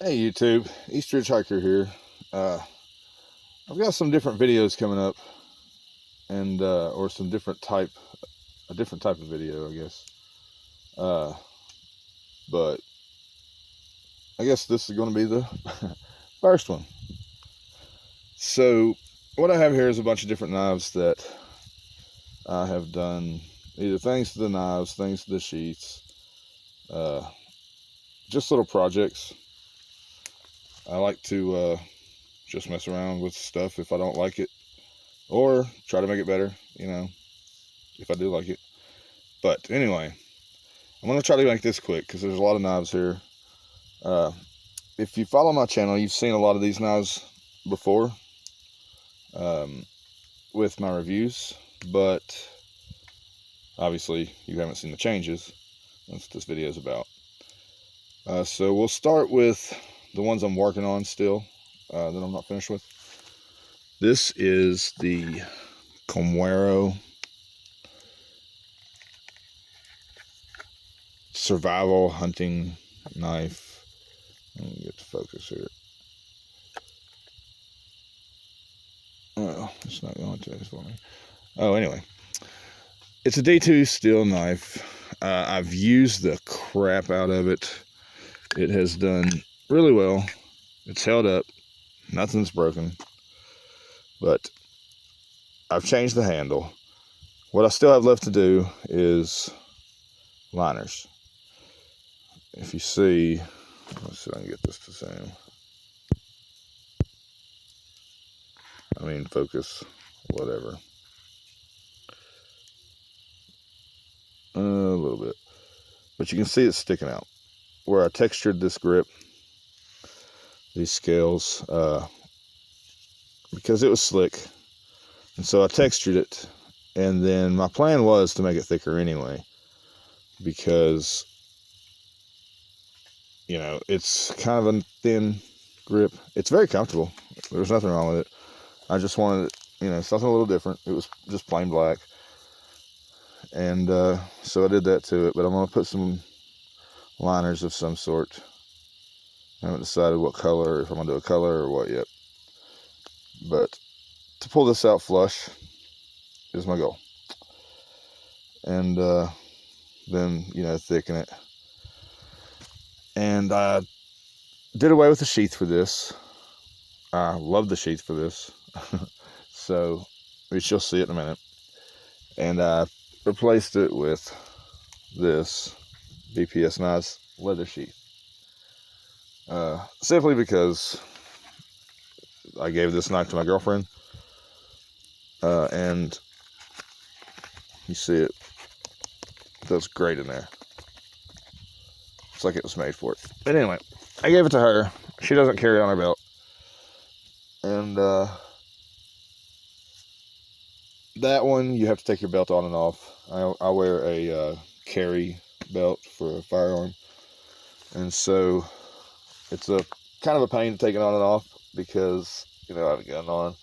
Hey YouTube, Eastridge Hiker here. I've got some different videos coming up, and or some a different type of video, I guess. Uh, but I guess this is going to be the first one. So what I have here is a bunch of different knives that I have done, either things to the knives, things to the sheaths, uh, just little projects. I like to just mess around with stuff if I don't like it, or try to make it better, if I do like it. But anyway, I'm going to try to make this quick because there's a lot of knives here. If you follow my channel, you've seen a lot of these knives before um, with my reviews, but obviously you haven't seen the changes. That's what this video is about. So we'll start with the ones I'm working on still, that I'm not finished with. This is the Comuero survival hunting knife. Let me get to focus here. Oh, it's not going to for me. Oh, anyway, it's a D2 steel knife. I've used the crap out of it. It has done really well. It's held up. Nothing's broken. But I've changed the handle. What I still have left to do is liners. If you see, let's see if I can get this to zoom. I mean, focus, whatever. A little bit. But you can see it's sticking out. Where I textured this grip, these scales, because it was slick. And so I textured it. And then my plan was to make it thicker anyway. Because, it's kind of a thin grip. It's very comfortable. There's nothing wrong with it. I just wanted it, something a little different. It was just plain black. And so I did that to it. But I'm going to put some liners of some sort. I haven't decided what color, if I'm going to do a color or what yet. But to pull this out flush is my goal. And then, thicken it. And I did away with the sheath for this. I love the sheath for this. So, which you'll see it in a minute. And I replaced it with this BPS Nice leather sheath. Simply because I gave this knife to my girlfriend. And you see it does great in there. It's like it was made for it. But anyway, I gave it to her. She doesn't carry on her belt. And that one, you have to take your belt on and off. I wear a carry belt for a firearm. And so it's a kind of a pain to take it on and off because, I have a gun on.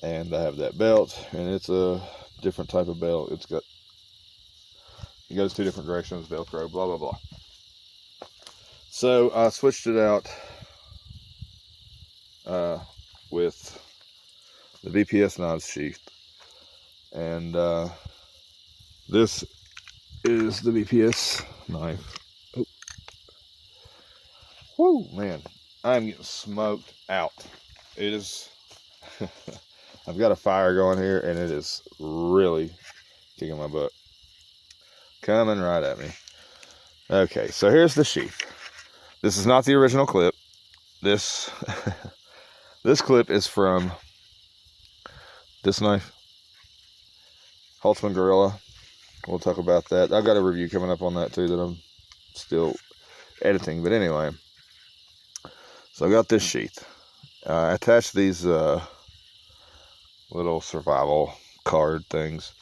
And I have that belt. And it's a different type of belt. It goes two different directions, Velcro, blah, blah, blah. So I switched it out with the BPS knives sheath. And this is the BPS knife. Oh. Whoo, man. I'm getting smoked out. It is... I've got a fire going here, and it is really kicking my butt. Coming right at me. Okay, so here's the sheath. This is not the original clip. This this clip is from this knife, Holtzman Gorilla. We'll talk about that. I've got a review coming up on that too that I'm still editing. But anyway, so I got this sheath. I attached these little survival card things.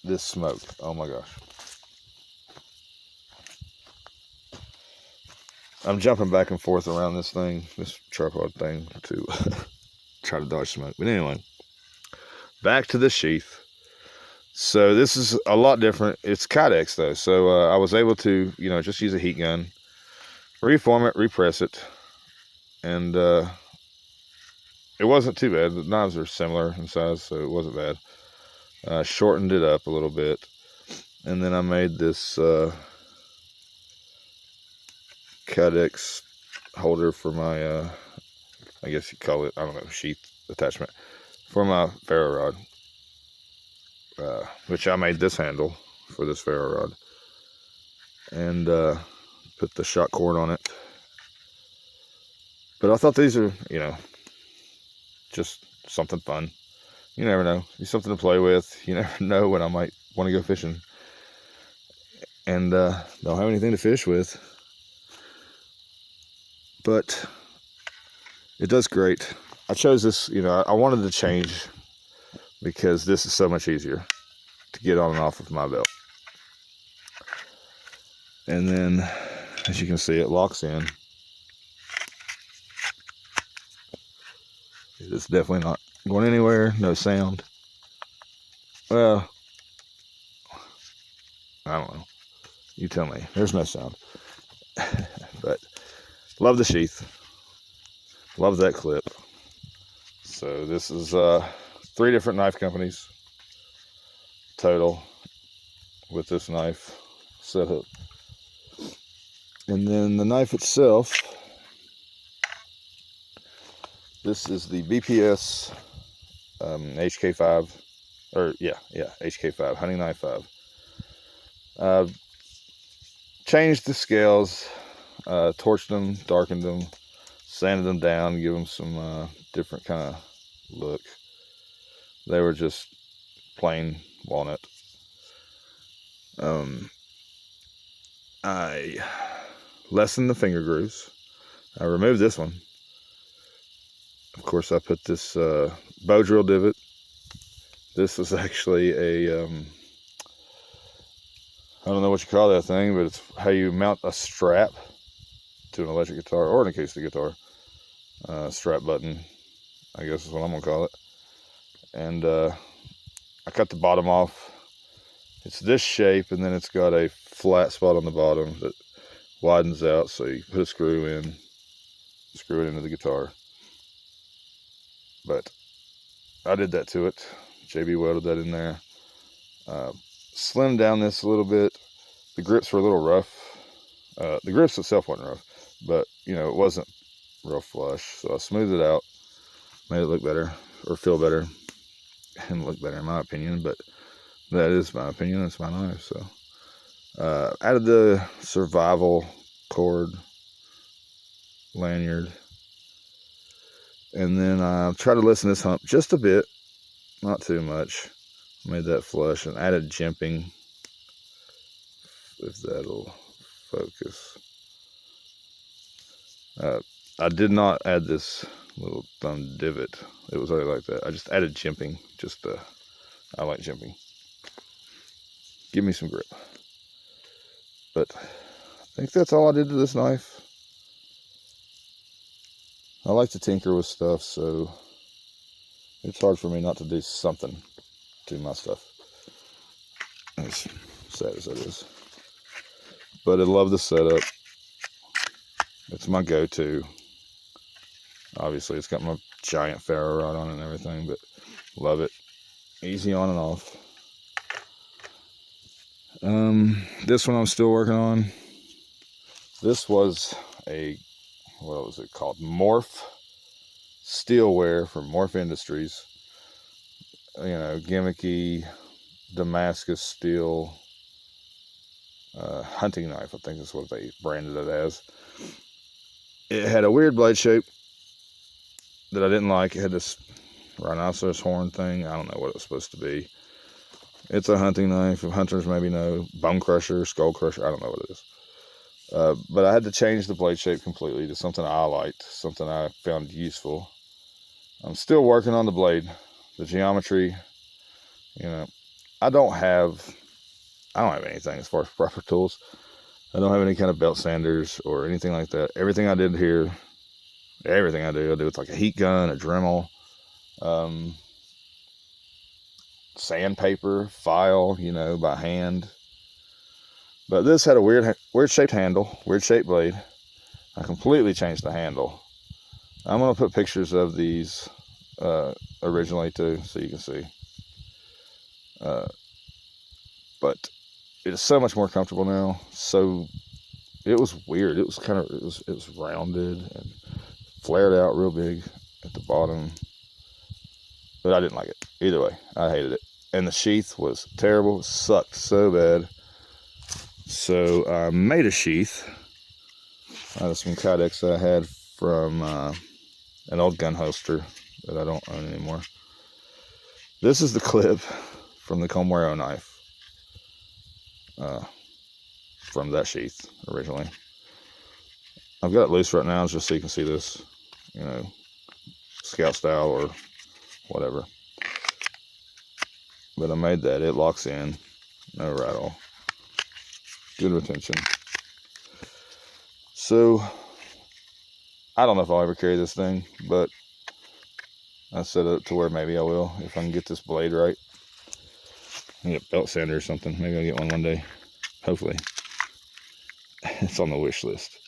This smoke, oh my gosh. I'm jumping back and forth around this thing, this tripod thing, to try to dodge smoke. But anyway, back to the sheath. So this is a lot different. It's Kydex though, so I was able to, just use a heat gun reform it, repress it, and it wasn't too bad. The knives are similar in size, so it wasn't bad. Shortened it up a little bit, and then I made this Kydex holder for my, I guess you call it, I don't know, sheath attachment for my ferro rod, which I made this handle for this ferro rod, and put the shot cord on it. But I thought these are, you know, just something fun. You never know. Be something to play with. You never know when I might want to go fishing and don't have anything to fish with. But it does great. I chose this, you know, I wanted to change because this is so much easier to get on and off of my belt. And then, as you can see, it locks in. It is definitely not going anywhere. No sound. Well, I don't know. You tell me. There's no sound. But love the sheath. Love that clip. So this is 3 different knife companies total with this knife set up. And then the knife itself, this is the BPS HK5, or yeah, HK5, hunting knife 5. Changed the scales, torched them, darkened them, sanded them down, give them some different kind of look. They were just plain walnut. I lessened the finger grooves. I removed this one. Of course, I put this bow drill divot. This is actually a, I don't know what you call that thing, but it's how you mount a strap to an electric guitar, or in the case of the guitar, strap button, I guess is what I'm gonna call it. And I cut the bottom off. It's this shape, and then it's got a flat spot on the bottom that widens out, so you put a screw in, screw it into the guitar. But I did that to it. JB welded that in there. Slimmed down this a little bit. The grips were a little rough. The grips itself wasn't rough, but you know, it wasn't real flush. So I smoothed it out, made it look better, or feel better, and look better in my opinion. But that is my opinion. It's my knife. So added the survival cord lanyard, and then I tried to loosen this hump just a bit, not too much. Made that flush and added jimping, if that'll focus. I did not add this little thumb divot. It was already like that. I just added jimping. I like jimping. Give me some grip. But I think that's all I did to this knife. I like to tinker with stuff, so it's hard for me not to do something to my stuff, as sad as that is. But I love the setup. It's my go-to. Obviously, it's got my giant ferro rod on it and everything, but love it. Easy on and off. This one I'm still working on. This was a, what was it called? Morph Steelware from Morph Industries. You know, gimmicky Damascus steel hunting knife, I think is what they branded it as. It had a weird blade shape that I didn't like. It had this rhinoceros horn thing. I don't know what it was supposed to be. It's a hunting knife. If hunters maybe know, bone crusher, skull crusher, I don't know what it is. But I had to change the blade shape completely to something I liked, something I found useful. I'm still working on the blade, the geometry. You know, I don't have anything as far as proper tools. I don't have any kind of belt sanders or anything like that. Everything I did here, everything I do with like a heat gun, a Dremel, sandpaper, file, you know, by hand. But this had a weird shaped handle, weird shaped blade. I completely changed the handle. I'm going to put pictures of these originally too, so you can see. But it is so much more comfortable now. So it was weird. It was kind of, it was rounded and flared out real big at the bottom. But I didn't like it. Either way, I hated it. And the sheath was terrible. It sucked so bad. So I made a sheath out of some Kydex that I had from an old gun holster that I don't own anymore. This is the clip from the Comuero knife. From that sheath originally. I've got it loose right now just so you can see this, you know, scout style or whatever. But I made that. It locks in, no rattle, good retention. So I don't know if I'll ever carry this thing, but I set it to where maybe I will if I can get this blade right. I need a belt sander or something. Maybe I'll get one day, hopefully. It's on the wish list.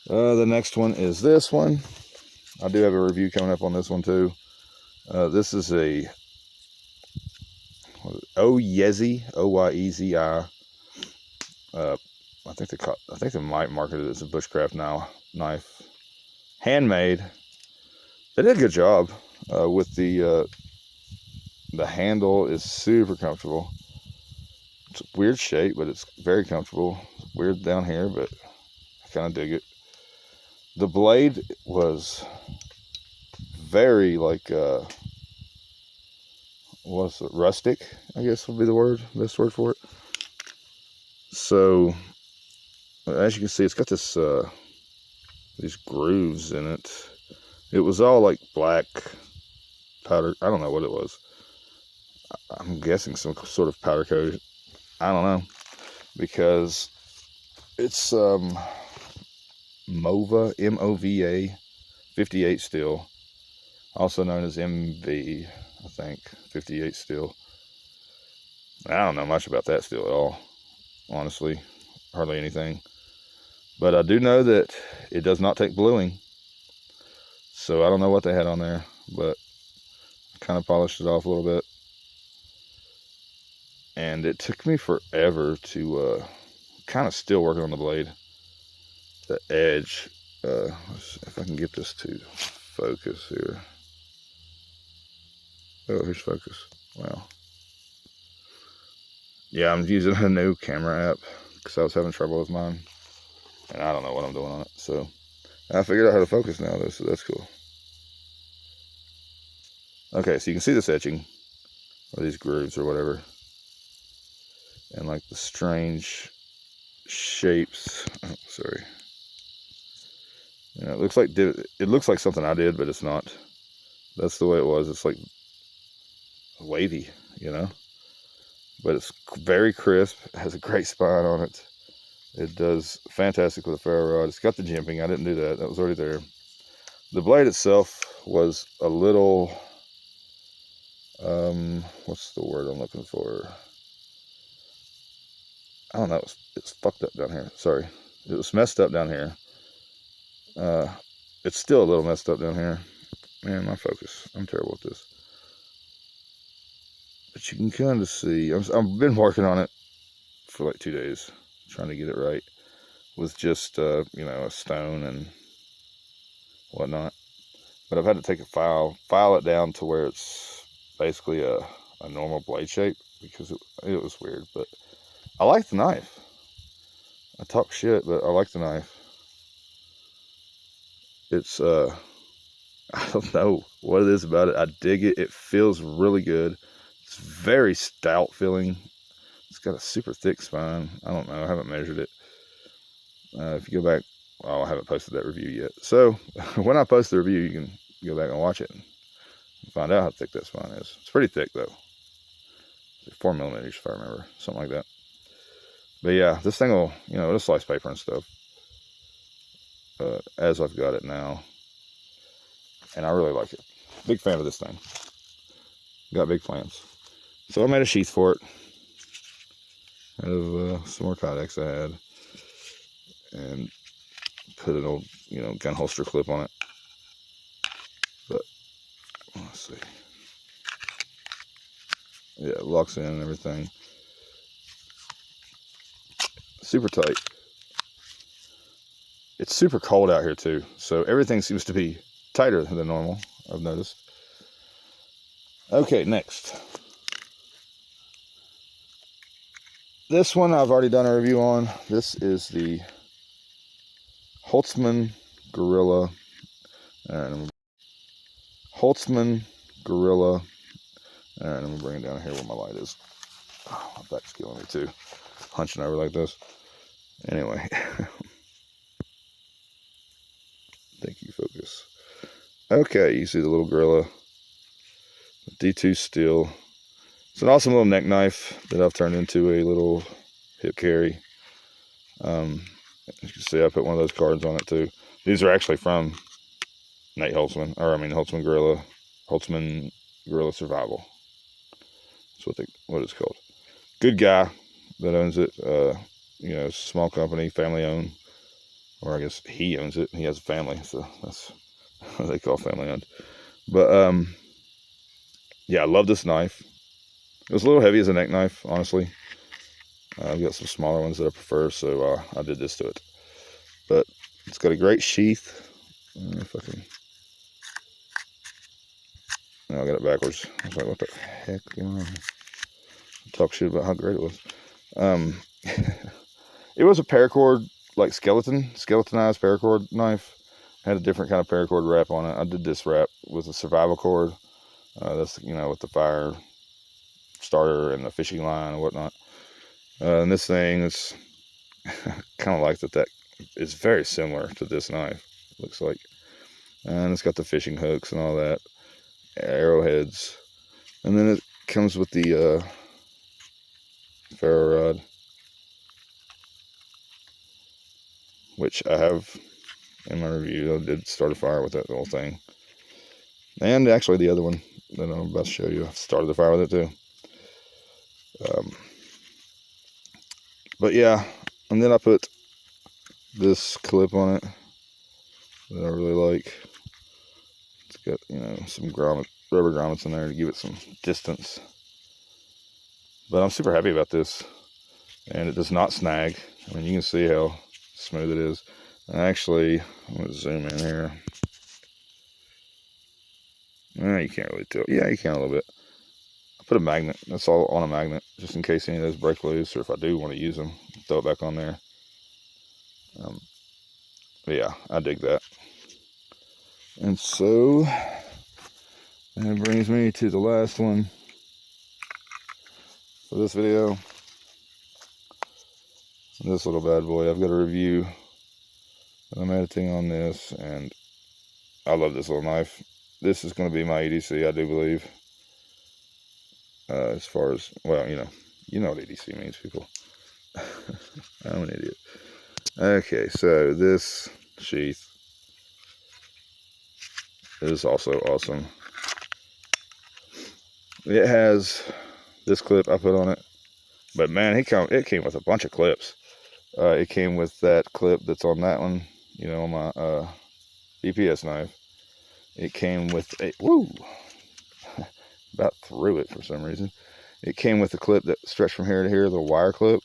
The next one is this one. I do have a review coming up on this one too. This is a Oyezi, O-Y-E-Z-I. I think they might market it as a Bushcraft knife. Handmade. They did a good job with the handle is super comfortable. It's a weird shape, but it's very comfortable. It's weird down here, but I kind of dig it. The blade was very like what's it, rustic, I guess would be the best word for it. So as you can see, it's got this these grooves in it. It was all like black powder. I don't know what it was. I'm guessing some sort of powder coat. I don't know, because it's MOVA, M-O-V-A 58 steel, also known as MV, I think, 58 steel. I don't know much about that steel at all, honestly, hardly anything. But I do know that it does not take bluing, so I don't know what they had on there, but I kind of polished it off a little bit. And it took me forever to kind of still working on the blade. The edge, let's see if I can get this to focus here. Oh, here's focus. Wow. Yeah, I'm using a new camera app because I was having trouble with mine. And I don't know what I'm doing on it. So I figured out how to focus now though, so that's cool. Okay, so you can see this etching, or these grooves or whatever. And like the strange shapes. Oh, sorry. You know, it looks like something I did, but it's not. That's the way it was. It's like wavy, you know. But it's very crisp. It has a great spine on it. It does fantastic with a ferro rod. It's got the jimping. I didn't do that. That was already there. The blade itself was a little, what's the word I'm looking for? I don't know. It's fucked up down here. Sorry. It was messed up down here. It's still a little messed up down here. Man, my focus. I'm terrible at this. But you can kind of see. I've been working on it for like 2 days, trying to get it right with just, you know, a stone and whatnot. But I've had to take a file it down to where it's basically a normal blade shape, because it was weird. But I like the knife. I talk shit, but I like the knife. It's, I don't know what it is about it. I dig it. It feels really good. It's very stout feeling. It's got a super thick spine. I don't know. I haven't measured it. If you go back, well, I haven't posted that review yet. So when I post the review, you can go back and watch it and find out how thick that spine is. It's pretty thick though. 4 millimeters if I remember, something like that. But yeah, this thing will, you know, it'll slice paper and stuff. As I've got it now, and I really like it. Big fan of this thing. Got big plans. So I made a sheath for it out of some more Kydex I had, and put an old, you know, gun holster clip on it. But let's see. Yeah, it locks in and everything. Super tight. It's super cold out here too, so everything seems to be tighter than normal, I've noticed. Okay, next. This one I've already done a review on. This is the Holtzman Gorilla. Holtzman Gorilla. Alright, I'm gonna bring it down here where my light is. Oh, my back's killing me too. Hunching over like this. Anyway. Thank you, focus. Okay, you see the little gorilla. D2 steel. It's an awesome little neck knife that I've turned into a little hip carry. As you can see, I put one of those cards on it too. These are actually from Nate Holtzman, Holtzman Gorilla Survival. That's what it's called. Good guy that owns it. You know, it's a small company, family owned, or I guess he owns it. He has a family, so that's what they call family owned. But yeah, I love this knife. It was a little heavy as a neck knife, honestly. I've got some smaller ones that I prefer, so I did this to it. But it's got a great sheath. If I can. No, I got it backwards. I was like, what the heck going on? Talk shit about how great it was. It was a paracord, like skeletonized paracord knife. Had a different kind of paracord wrap on it. I did this wrap with a survival cord. That's, you know, with the fire starter and the fishing line and whatnot. And this thing is kind of like that is very similar to this knife, it looks like. And it's got the fishing hooks and all that, arrowheads. And then it comes with the ferro rod, which I have in my review. I did start a fire with that whole thing. And actually the other one that I'm about to show you, I started the fire with it too. But yeah, and then I put this clip on it that I really like. It's got, you know, some rubber grommets in there to give it some distance. But I'm super happy about this, and it does not snag. I mean, you can see how smooth it is. And actually, I'm going to zoom in here. You can't really tell. Yeah, you can a little bit. I put a magnet. That's all on a magnet, just in case any of those break loose, or if I do want to use them, throw it back on there. But yeah, I dig that. And so that brings me to the last one for this video. This little bad boy. I've got a review. I'm editing on this, and I love this little knife. This is going to be my EDC, I do believe. As far as, well, you know what EDC means, people. I'm an idiot. Okay, so this sheath is also awesome. It has this clip I put on it, but man, it came with a bunch of clips. It came with that clip that's on that one, you know, on my BPS knife. It came with a, woo, about threw it for some reason. It came with a clip that stretched from here to here, the wire clip,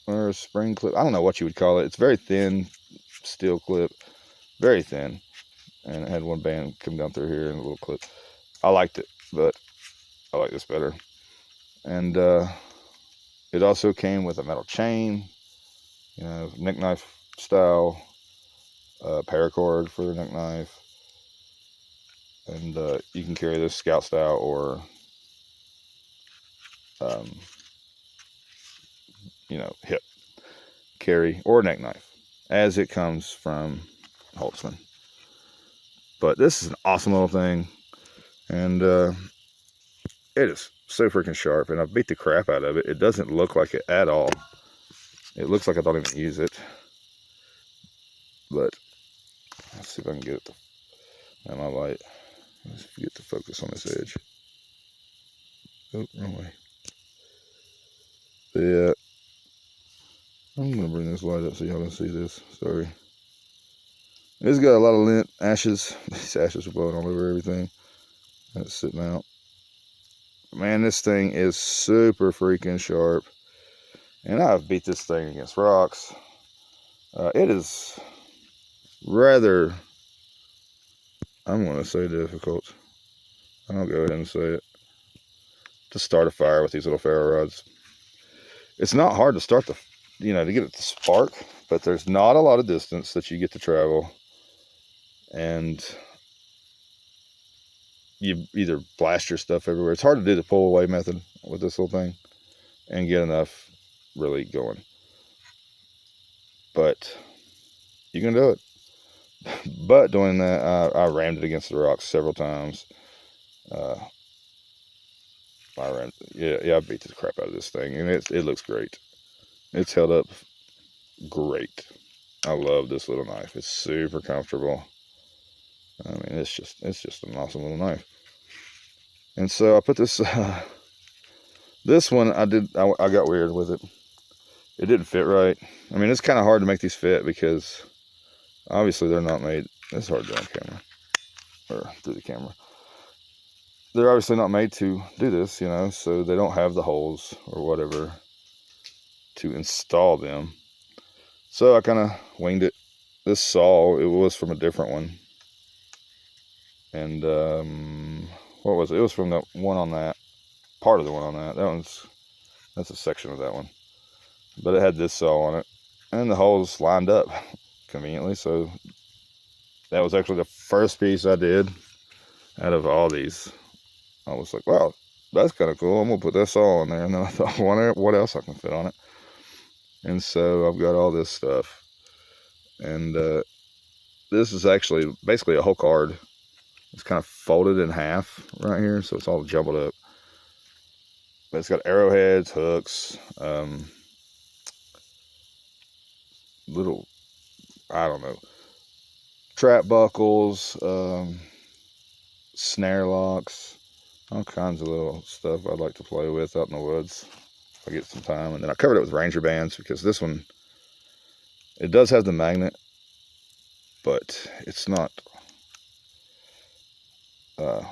or a spring clip. I don't know what you would call it. It's very thin steel clip, very thin, and it had one band come down through here and a little clip. I liked it, but I like this better. And it also came with a metal chain, you know, neck knife style, paracord for the neck knife, and you can carry this scout style or you know, hip carry or neck knife, as it comes from Holtzman. But this is an awesome little thing, and it is so freaking sharp, and I beat the crap out of it. It doesn't look like it at all. It looks like I don't even use it. But let's see if I can get it at my light. Let's get the focus on this edge. Oh, wrong way. Yeah. I'm gonna bring this light up so y'all can see this. Sorry. It's got a lot of lint, ashes. These ashes are blowing all over everything. That's sitting out. Man, this thing is super freaking sharp. And I've beat this thing against rocks. It is rather, I'm going to say difficult. I'll go ahead and say it. To start a fire with these little ferro rods. It's not hard to start to get it to spark, but there's not a lot of distance that you get to travel. And you either blast your stuff everywhere. It's hard to do the pull away method with this little thing and get enough really going. But you can do it. But doing that, I rammed it against the rocks several times. I beat the crap out of this thing, and it looks great. It's held up great. I love this little knife. It's super comfortable. I mean, it's just an awesome little knife. And so I put this this one I got weird with it. It didn't fit right. I mean, it's kind of hard to make these fit because obviously they're not made. It's hard to do on camera or through the camera. They're obviously not made to do this, so they don't have the holes or whatever to install them. So I kind of winged it. This saw, it was from a different one. And what was it? It was from the one on that, part of the one on that. That's a section of that one. But it had this saw on it. And the holes lined up conveniently. So that was actually the first piece I did out of all these. I was like, wow, that's kind of cool. I'm going to put that saw on there. And then I thought, what else I can fit on it? And so I've got all this stuff. And this is actually basically a whole card. It's kind of folded in half right here, so it's all jumbled up. But it's got arrowheads, hooks, little, I don't know, trap buckles, snare locks, all kinds of little stuff I'd like to play with out in the woods if I get some time. And then I covered it with Ranger bands because this one, it does have the magnet, but it's not,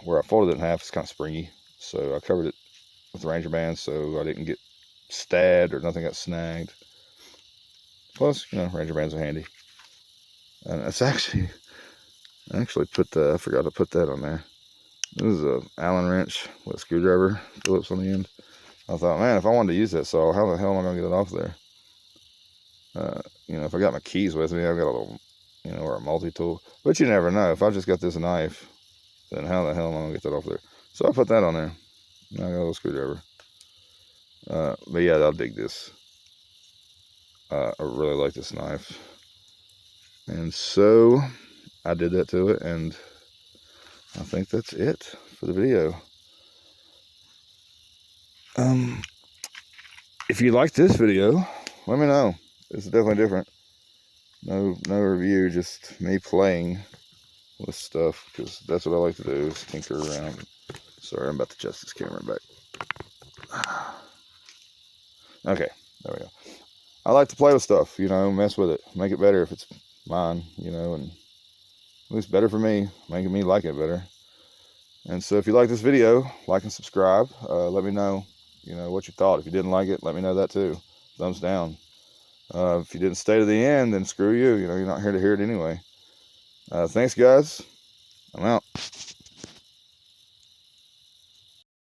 where I folded it in half, it's kind of springy. So I covered it with Ranger bands so I didn't get stabbed or nothing got snagged. Plus, Ranger bands are handy. And it's actually, I forgot to put that on there. This is a Allen wrench with a screwdriver, Phillips on the end. I thought, man, if I wanted to use that saw, how the hell am I going to get it off there? If I got my keys with me, I've got a little, or a multi-tool. But you never know. If I just got this knife, then how the hell am I going to get that off there? So I put that on there. Now I got a little screwdriver. But yeah, I'll dig this. I really like this knife. And so I did that to it, and I think that's it for the video. If you like this video, let me know. It's definitely different. No review, just me playing with stuff, because that's what I like to do, is tinker around. Sorry, I'm about to adjust this camera back. Okay, there we go. I like to play with stuff, mess with it, make it better if it's mine, and at least better for me, making me like it better. And so if you like this video, like and subscribe. Let me know, what you thought. If you didn't like it, let me know that too. Thumbs down. If you didn't stay to the end, then screw you. You're not here to hear it anyway. Thanks, guys. I'm out.